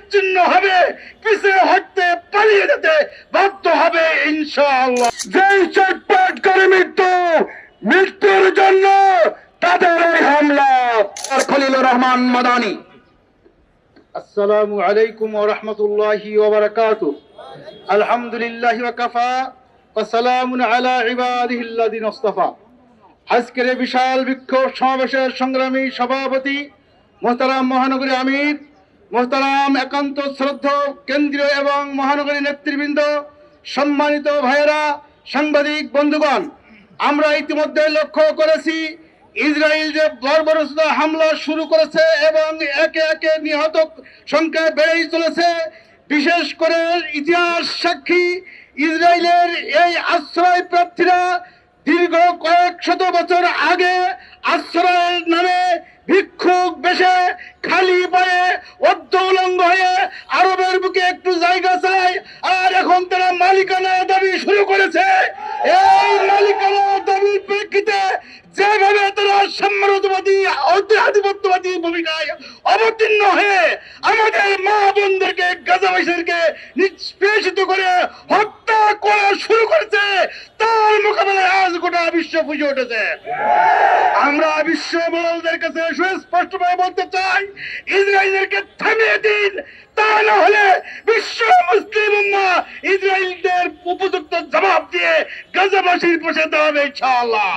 নিশ্চিন্ন হবে, পিছে হটতে পালিয়ে যেতে বাধ্য হবে ইনশাআল্লাহ। যেই চটপট করে মৃত্যুর জন্য তাদের এই হামলা। খলিলুর রহমান মাদানী। আসসালামু আলাইকুম ওয়া রাহমাতুল্লাহি ওয়া বারাকাতুহু। আলহামদুলিল্লাহি ওয়া কাফা ওয়া সালামুন আলা ইবাদিহিল্লাযিনা ইসতাফা। আজকের এই বিশাল বিক্ষোভ সমাবেশের সংগ্রামী সভাপতি মোহতারাম মহানগরী আমির, মোহতারাম একান্ত শ্রদ্ধা কেন্দ্রীয় এবং মহানগরী নেতৃবৃন্দ, সম্মানিত ভাইয়েরা, সাংবাদিক বন্ধুগণ, আমরা ইতিমধ্যে লক্ষ্য করেছি ইসরায়েল যে বর্বরচিত হামলা শুরু করেছে এবং একে একে নিহত সংখ্যা বেড়েই চলেছে। বিশেষ করে ইতিহাস সাক্ষী ইসরায়েলের এই আশ্রয় প্রার্থীরা দীর্ঘ কয়েক শত বছর আগে আশ্রয়ের নামে ভিক্ষুক বেশে খালি পায়ে উলঙ্গ হয়ে আরবের বুকে একটু জায়গা চায়, আর এখন তারা মালিকানা দাবি শুরু করেছে। এই মালিকানা দাবির প্রেক্ষিতে যেভাবে তারা সাম্রাজ্যবাদী আধিপত্যবাদী ভূমিকায় অবতীর্ণ হয়ে আমাদের মা বোনদেরকে, গাজাবাসীদেরকে নিষ্পেষিত করে হত্যা করা শুরু করেছে, তার মোকাবেলায় আজ গোটা বিশ্ব ফুঁসে উঠেছে। আমরা বিশ্ব বড়দের কাছে সুস্পষ্টভাবে বলতে চাই, ইসরায়েলকে থামিয়ে দিন, তা না হলে বিশ্ব মুসলিম উম্মাহ ইসরায়েলদের উপযুক্ত জবাব দিয়ে গাজাবাসীর পাশে দাঁড়াবে ইনশাআল্লাহ।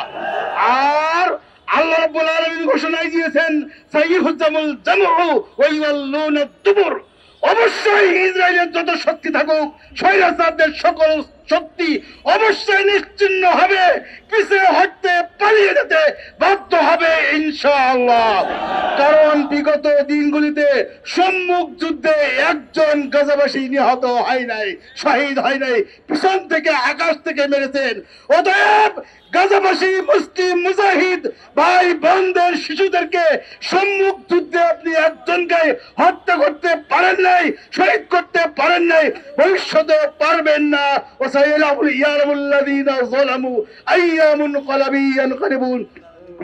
আর আল্লাহ রাব্বুল আলামিন ঘোষণা দিয়েছেন, সাইয়ুহজামুল জামউ ওয়া ইউওয়াল্লুনা দুবুর। অবশ্যই ইসরায়েলের যত শক্তি থাকুক, স্বৈরাচারদের সকল শক্তি অবশ্যই নিশ্চিন্ন হবে, পিছে হটতে পালিয়ে যেতে বাধ্য হবে ইনশাআল্লাহ। কারণ বিগত দিনগুলিতে সম্মুখ যুদ্ধে একজন গাজাবাসী নিহত হয় নাই, শহীদ হয় নাই, পিছন থেকে আকাশ থেকে মেরেছেন। অতএব গাজাবাসী মুসলিম মুজাহিদ ভাই বোনদের, শিশুদেরকে সম্মুখ যুদ্ধে আপনি একজনকে হত্যা করতে পারেন নাই, শহীদ করতে পারেন নাই, ভবিষ্যতে পারবেন না।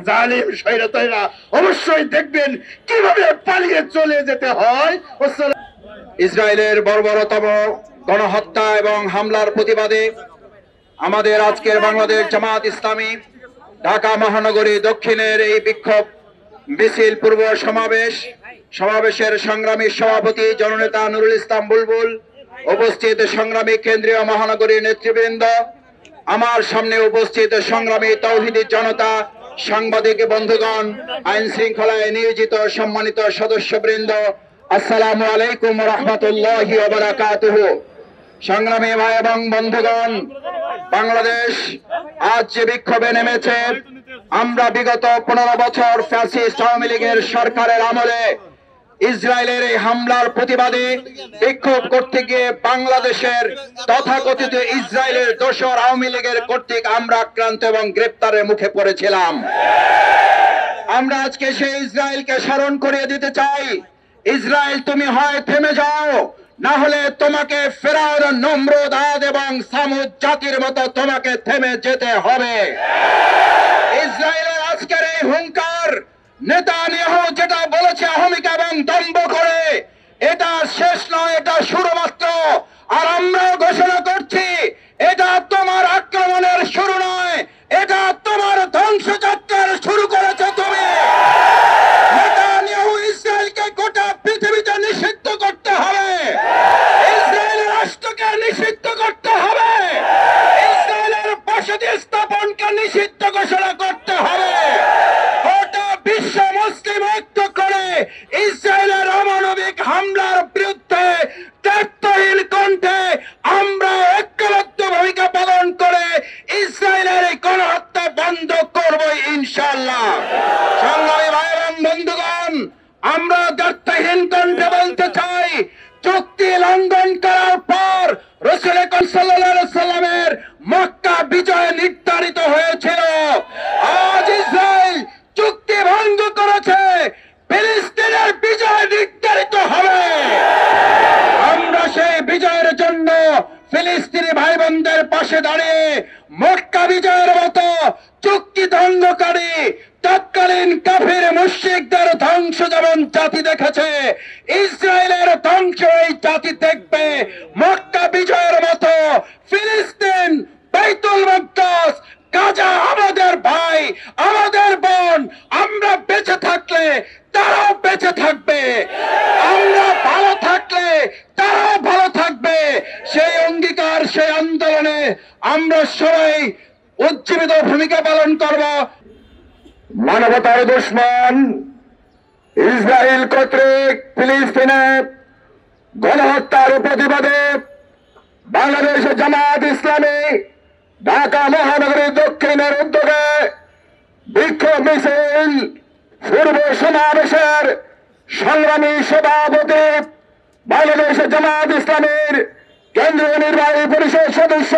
জালিম শয়তানেরা অবশ্যই দেখবেন কিভাবে পালিয়ে চলে যেতে হয়। ইসরায়েলের বর্বরতম গণহত্যা এবং হামলার প্রতিবাদে আমাদের আজকের বাংলাদেশ জামাত ইসলামী ঢাকা মহানগরী দক্ষিণের এই বিক্ষোভ মিছিল পূর্ব সমাবেশের সংগ্রামী সভাপতি জননেতা নুরুল ইসলাম বুলবুল, উপস্থিত সংগ্রামী কেন্দ্রীয় মহানগরী নেতৃবৃন্দ, আমার সামনে উপস্থিত সংগ্রামী তাওহীদি জনতা, সাংবাদিক বন্ধুগণ, আইন শৃঙ্খলায় নিয়োজিত সম্মানিত সদস্যবৃন্দ, আসসালামু আলাইকুম ওয়া রাহমাতুল্লাহি ওয়া বারাকাতুহু। সংগ্রামী ভাই এবং বন্ধুগণ, বাংলাদেশ আজ যে বিক্ষোভে নেমেছে, আমরা বিগত 15 বছর ফ্যাসিস্ট আওয়ামী লীগের সরকারের আমলে ইসরায়েলের এই হামলার প্রতিবাদে বিক্ষোভ করতে গিয়ে বাংলাদেশের তথাকথিত ইসরায়েলের দোসর আওয়ামী লীগের কর্তৃক আমরা আক্রান্ত এবং গ্রেপ্তারের মুখে পড়েছিলাম। আমরা আজকে সেই ইসরায়েলকে স্মরণ করিয়ে দিতে চাই, ইসরায়েল তুমি হয় থেমে যাও, না হলে তোমাকে ফেরাউন, নমরুদ, আদ এবং সামুদ জাতির মতো তোমাকে থেমে যেতে হবে। ইসরায়েলের আজকের এই হুঙ্কার, নেতানিয়াহু যেটা বলেছে অহমিকা এবং দম্ভ করে, এটা শেষ নয়, এটা শুরু মাত্র। আর আমরা ঘোষণা করছি, এটা তোমার আক্রমণের শুরু নয়, এটা তোমার ধ্বংসযাত্রার শুরু করেছে তুমি। নেতানিয়াহু ইসরায়েলকে গোটা পৃথিবীতে নিষিদ্ধ করতে হবে, ইসরায়েলের রাষ্ট্রকে নিষিদ্ধ করতে হবে, ইসরায়েলের বসতি স্থাপনকে নিষিদ্ধ ঘোষণা করতে হবে। গোটা বিশ্ব মুসলিম ঐক্য করে ইসরায়েলের অমানবিক হামলার বিরুদ্ধে দায়িত্বহীন কণ্ঠে আমরা ঐক্যবদ্ধ ভূমিকা পালন করে ইসরায়েলের এই গণহত্যা বন্ধ করব ইনশাআল্লাহ। সংগ্রামী ভাই এবং বন্ধুগণ, আমরা দায়িত্বহীন কণ্ঠে বলতে চাই, চুক্তি লঙ্ঘন করার পর রাসূল আকরাম সাল্লাল্লাহু আলাইহি সাল্লামের মক্কা বিজয় নির্ধারিত হয়েছিল। আজ ইসরায়েল চুক্তি ভঙ্গ করেছে, ফিলিস্তিনের বিজয় নির্ধারিত হবে। আমরা সেই বিজয়ের জন্য ফিলিস্তিনি ভাই বোনদের পাশে দাঁড়িয়ে মক্কা বিজয়ের মতো চুক্তি ধ্বংসকারী তৎকালীন কাফির মুশরিকদের ধ্বংস যেমন জাতি দেখেছে, ইসরায়েলের ধ্বংস ধ্বংস এই জাতি দেখবে। মক্কা বিজয়ের মতো ফিলিস্তিন, বাইতুল মুকদ্দাস, গাজা আমাদের ভাই, আমাদের বোন। আমরা বেঁচে থাকলে তারাও বেঁচে থাকবে, আমরা ভালো থাকলে তারাও ভালো থাকবে। সেই অঙ্গীকার, সেই আন্দোলনে আমরা সবাই উজ্জীবিত ভূমিকা পালন করব। মানবতার দুশমন ইসরায়েল কর্তৃক ফিলিস্তিনে গণহত্যার প্রতিবাদে বাংলাদেশ জামাত ইসলামী ঢাকা মহানগরীর দক্ষিণের উদ্যোগে বিক্ষোভ মিছিল পূর্ব সমাবেশের সংগ্রামী সভাপতি বাংলাদেশ জামাত ইসলামীর কেন্দ্রীয় নির্বাহী পরিষদ সদস্য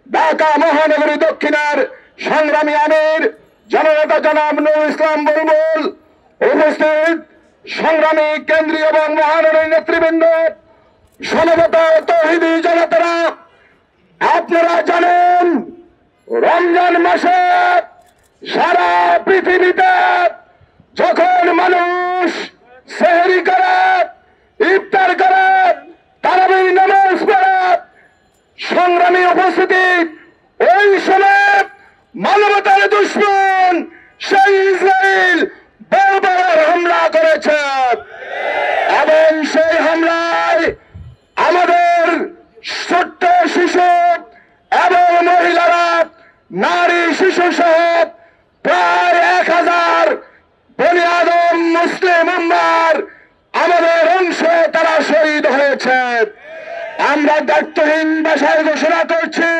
ঢাকা মহানগরী দক্ষিণের সংগ্রামী আমির জননেতা জনাব নুরুল ইসলাম বুলবুল, উপস্থিত সংগ্রামী কেন্দ্রীয় এবং মহানগরী নেতৃবৃন্দ, সমবেত তৌহিদি জনতারা, আপনারা জানেন রমজান মাসে সারা পৃথিবীতে যখন মানুষ সেহরি করে, ইফতার করে, তারাবির নামাজ পড়ে, সংগ্রামী উপস্থিতি, ওই সময় মানবতার দুশমন সেই ইসরায়েল বারবার হামলা করেছে এবং সেই হামলায় আমাদের ছোট্ট শিশু এবং মহিলারা, নারী শিশু সহ প্রায় 1000 বনি আদম মুসলিম উম্মার আমাদের অংশে তারা শহীদ হয়েছে। আমরা দায়িত্বহীন ভাষায় ঘোষণা করছি,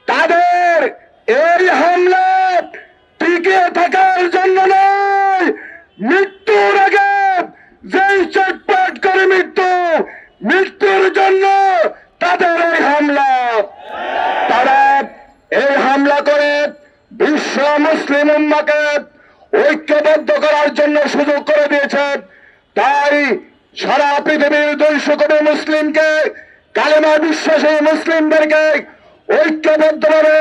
তাদের এই হামলা টিকে থাকার জন্য নয়, মৃত্যুর আগে যেই চটপট করে মৃত্যুর জন্য তাদের এই হামলা। তারা এই হামলা করে বিশ্ব মুসলিম উম্মাকে ঐক্যবদ্ধ করার জন্য সুযোগ করে দিয়েছে। তাই সারা পৃথিবীর 200 কোটি মুসলিমকে, কালেমা বিশ্বাসী মুসলিমদেরকে ঐক্যবদ্ধভাবে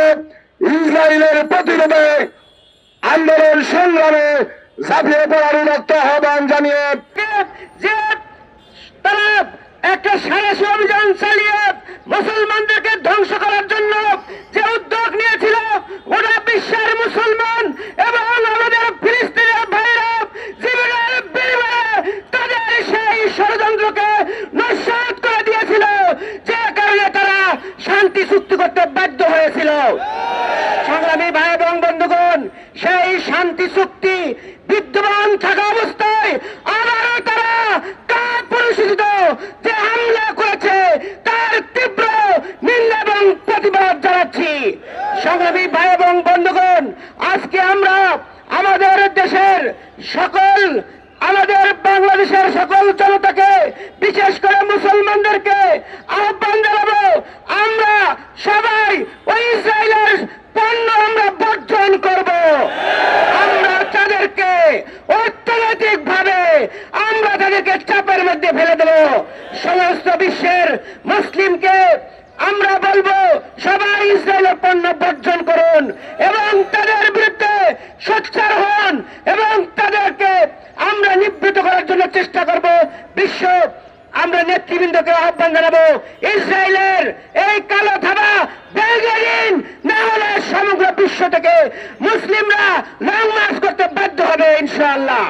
ইসরায়েলের প্রতিরোধে আন্দোলন সংগ্রামে ঝাঁপিয়ে পড়ার উন্নত আহ্বান জানিয়ে যে তারা একটা সাহসী অভিযান চালিয়ে মুসলমানদেরকে ধ্বংস করার জন্য যে উদ্যোগ নিয়েছিল, গোটা বিশ্বের মুসলমান এবং আমাদের ফিলিস্তিনের ভাইরা জীবনের বিনিময়ে তাদের সেই ষড়যন্ত্রকে নস্যাৎ করে দিয়েছিল, যে কারণে তারা শান্তি চুক্তি করতে বাধ্য হয়েছিল। সংগ্রামী ভাই এবং বন্ধুগণ, সেই শান্তি চুক্তি বিদ্যমান থাকা অবস্থায় আবারও তারা কাপুরুষিত যে হামলা করেছে তার তীব্র নিন্দা এবং প্রতিবাদ জানাচ্ছি। সংগ্রামী ভাই এবং বন্ধুগণ, আজকে আমরা আমাদের দেশের আমাদের বাংলাদেশের সকল জনতাকে, বিশেষ করে মুসলমানদেরকে আহ্বান জানাবো, আমরা সবাই ওই ইসরায়েলের পণ্য আমরা বর্জন করব। আমরা তাদেরকে অর্থনৈতিক ভাবে আমরা তাদেরকে চাপের মধ্যে ফেলে দেব। সমস্ত বিশ্বের মুসলিমকে আমরা বলবো, সবাই ইসরায়েলের পণ্য বর্জন করুন এবং তাদের বিরুদ্ধে সোচ্চার হন এবং তাদেরকে আমরা নিবৃত করার জন্য চেষ্টা করব। বিশ্ব আমরা নেতৃবৃন্দকে আহ্বান জানাবো, ইসরায়েলের এই কালো থাবা ভেঙে দিন, না হলে সমগ্র বিশ্ব থেকে মুসলিমরা লং মার্চ করতে বাধ্য হবে ইনশাআল্লাহ।